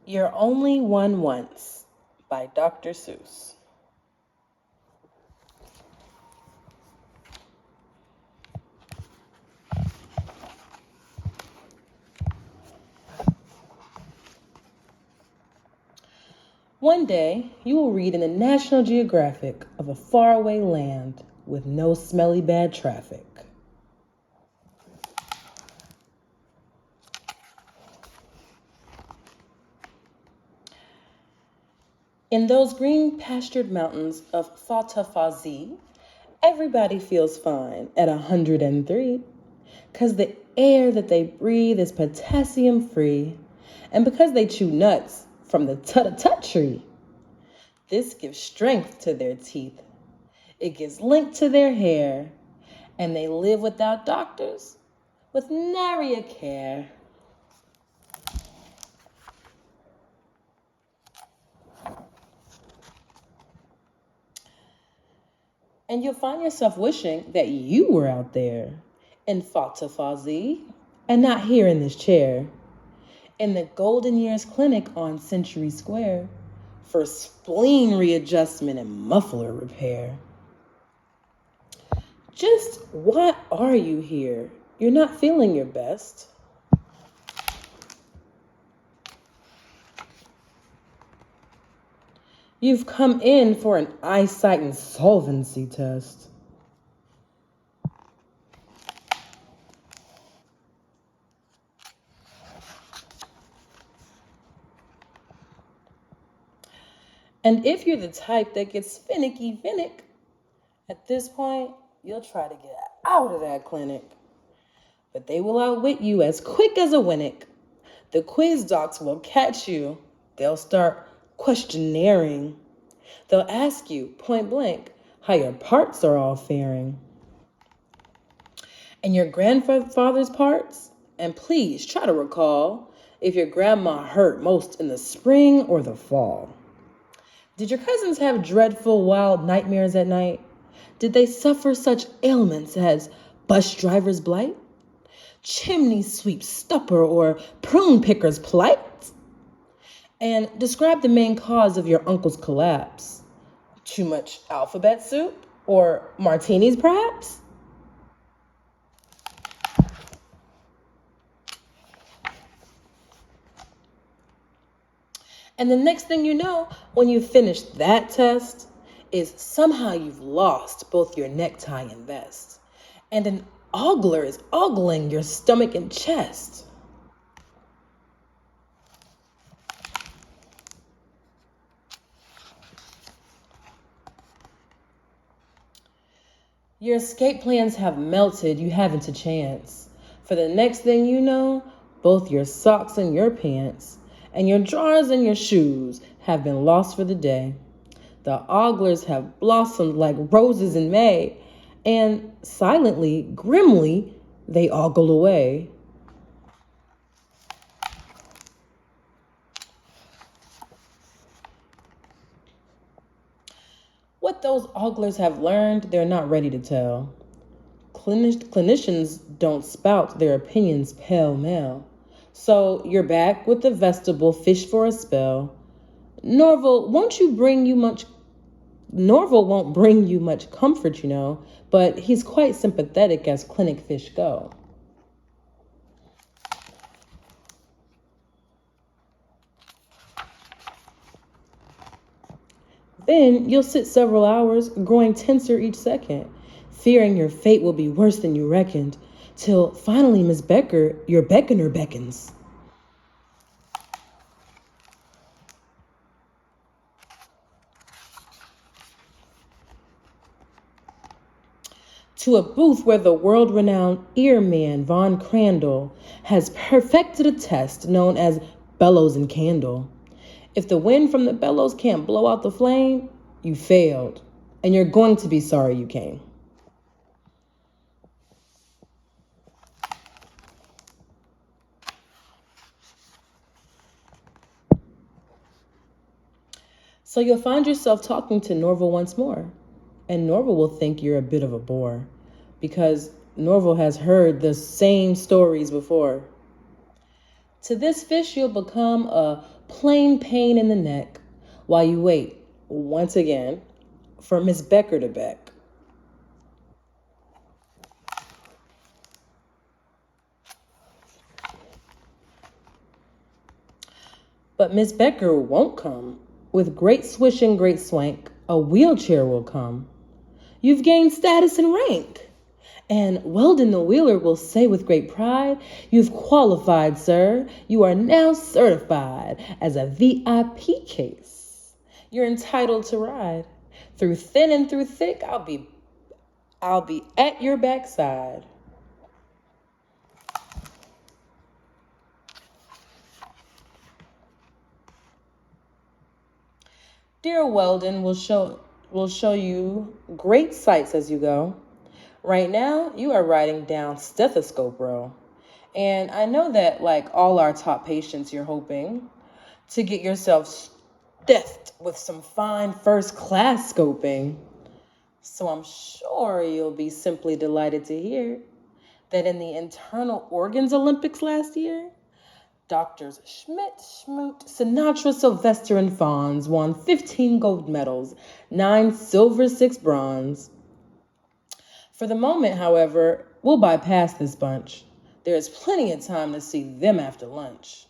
You're Only One Once by Dr. Seuss. One day, you will read in the National Geographic of a faraway land with no smelly bad traffic. In those green pastured mountains of Fatafazi, everybody feels fine at 103, 'cause the air that they breathe is potassium free, and because they chew nuts from the tut-a-tut tree. This gives strength to their teeth, it gives length to their hair, and they live without doctors, with nary a care. And you'll find yourself wishing that you were out there in Fatafazi and not here in this chair in the Golden Years Clinic on Century Square for spleen readjustment and muffler repair. Just why are you here? You're not feeling your best. You've come in for an eyesight and solvency test. And if you're the type that gets finicky, at this point, you'll try to get out of that clinic. But they will outwit you as quick as a winnick. The quiz docs will catch you. They'll start questionnaring. They'll ask you point blank how your parts are all faring. And your grandfather's parts? And please try to recall if your grandma hurt most in the spring or the fall. Did your cousins have dreadful wild nightmares at night? Did they suffer such ailments as bus driver's blight, chimney sweep stupor, or prune picker's plight? And describe the main cause of your uncle's collapse. Too much alphabet soup? Or martinis, perhaps? And the next thing you know, when you finish that test, is somehow you've lost both your necktie and vest. And an ogler is ogling your stomach and chest. Your escape plans have melted, you haven't a chance. For the next thing you know, both your socks and your pants, and your drawers and your shoes have been lost for the day. The oglers have blossomed like roses in May, and silently, grimly, they ogle away. What those oglers have learned, they're not ready to tell. Clinicians don't spout their opinions pell-mell. So you're back with the vestibule fish for a spell. Norval won't bring you much comfort, but he's quite sympathetic as clinic fish go. Then you'll sit several hours, growing tenser each second, fearing your fate will be worse than you reckoned, till finally, Miss Becker, your beckoner beckons. To a booth where the world-renowned earman Von Crandall has perfected a test known as bellows and candle. If the wind from the bellows can't blow out the flame, you failed, and you're going to be sorry you came. So you'll find yourself talking to Norval once more, and Norval will think you're a bit of a bore, because Norval has heard the same stories before. To this fish, you'll become a plain pain in the neck while you wait, once again, for Miss Becker to beck. But Miss Becker won't come. With great swish and great swank, a wheelchair will come. You've gained status and rank. And Weldon the Wheeler will say with great pride, you've qualified, sir. You are now certified as a VIP case. You're entitled to ride. Through thin and through thick, I'll be at your backside. Dear Weldon will show you great sights as you go. Right now, you are riding down Stethoscope Row. And I know that, like all our top patients, you're hoping to get yourself stuffed with some fine first-class scoping. So I'm sure you'll be simply delighted to hear that in the Internal Organs Olympics last year, Doctors Schmidt, Schmoot, Sinatra, Sylvester, and Fonz won 15 gold medals, 9 silver, 6 bronze. For the moment, however, we'll bypass this bunch. There is plenty of time to see them after lunch.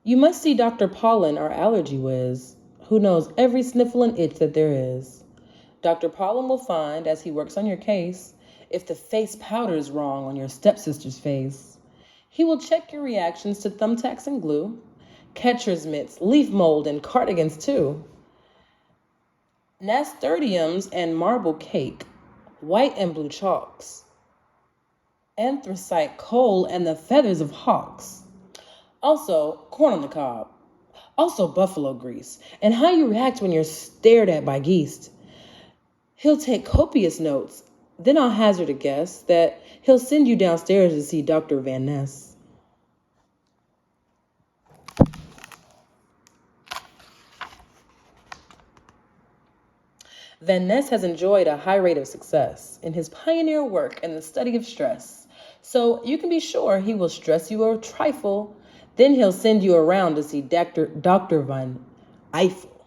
You must see Dr. Pollen, our allergy whiz, who knows every sniffle and itch that there is. Dr. Pollen will find, as he works on your case, if the face powder is wrong on your stepsister's face. He will check your reactions to thumbtacks and glue, catcher's mitts, leaf mold, and cardigans too. Nasturtiums and marble cake, white and blue chalks, anthracite coal and the feathers of hawks. Also, corn on the cob. Also, buffalo grease, and how you react when you're stared at by geese. He'll take copious notes. Then I'll hazard a guess that he'll send you downstairs to see Dr. Van Ness. Van Ness has enjoyed a high rate of success in his pioneer work in the study of stress. So you can be sure he will stress you a trifle. Then he'll send you around to see Dr. Van Eiffel.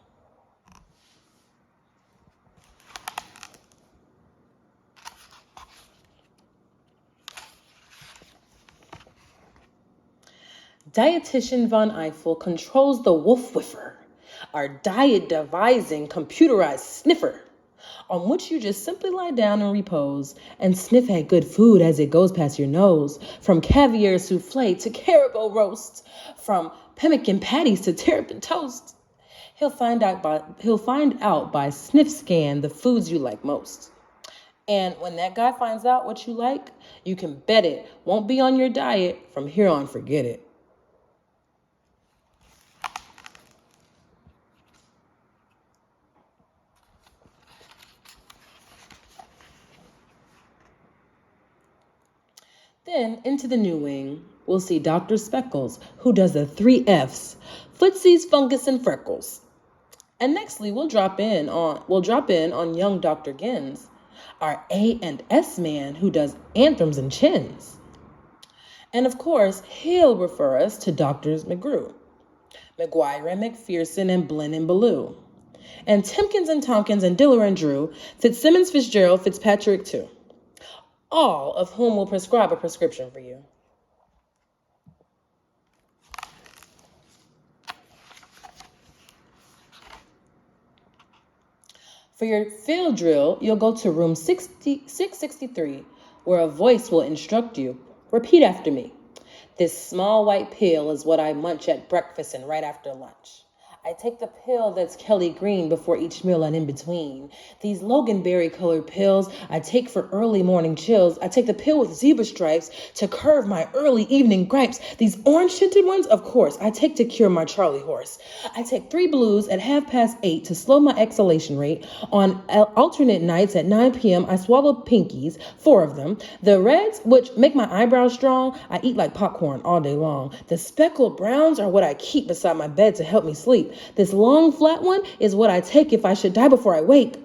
Dietitian Von Eiffel controls the wolf whiffer, our diet devising computerized sniffer, on which you just simply lie down and repose and sniff at good food as it goes past your nose, from caviar souffle to caribou roast, from pemmican patties to terrapin toast. He'll find out by sniff scan the foods you like most. And when that guy finds out what you like, you can bet it won't be on your diet. From here on, forget it. Then, into the new wing, we'll see Dr. Speckles, who does the 3 F's, footsies, fungus, and freckles. And nextly, we'll drop in on young Dr. Gins, our A and S man who does anthems and chins. And of course, he'll refer us to Doctors McGrew, McGuire and McPherson and Blinn and Ballou, and Timkins and Tompkins and Diller and Drew, Fitzsimmons, Fitzgerald, Fitzpatrick too, all of whom will prescribe a prescription for you. For your field drill, you'll go to room 663, where a voice will instruct you. Repeat after me. This small white pill is what I munch at breakfast and right after lunch. I take the pill that's Kelly green before each meal and in between. These Loganberry colored pills I take for early morning chills. I take the pill with zebra stripes to curve my early evening gripes. These orange tinted ones, of course, I take to cure my Charlie horse. I take 3 blues at 8:30 to slow my exhalation rate. On alternate nights at 9 p.m., I swallow pinkies, 4 of them. The reds, which make my eyebrows strong, I eat like popcorn all day long. The speckled browns are what I keep beside my bed to help me sleep. wait. This long flat one is what I take if I should die before I wake.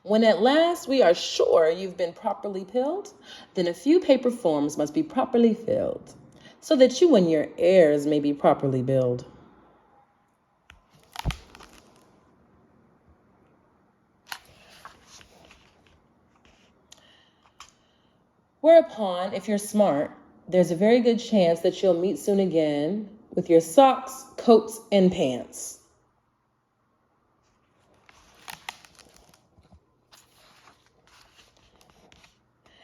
When at last we are sure you've been properly pilled, then a few paper forms must be properly filled, so that you and your heirs may be properly billed. Whereupon, if you're smart, there's a very good chance that you'll meet soon again with your socks, coats, and pants.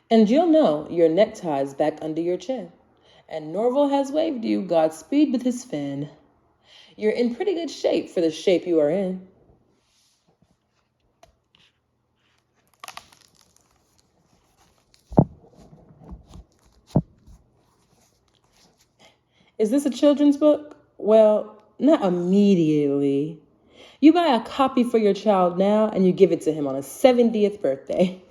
And you'll know your necktie's back under your chin, and Norval has waved you Godspeed with his fin. You're in pretty good shape for the shape you are in. Is this a children's book? Well, not immediately. You buy a copy for your child now and you give it to him on his 70th birthday.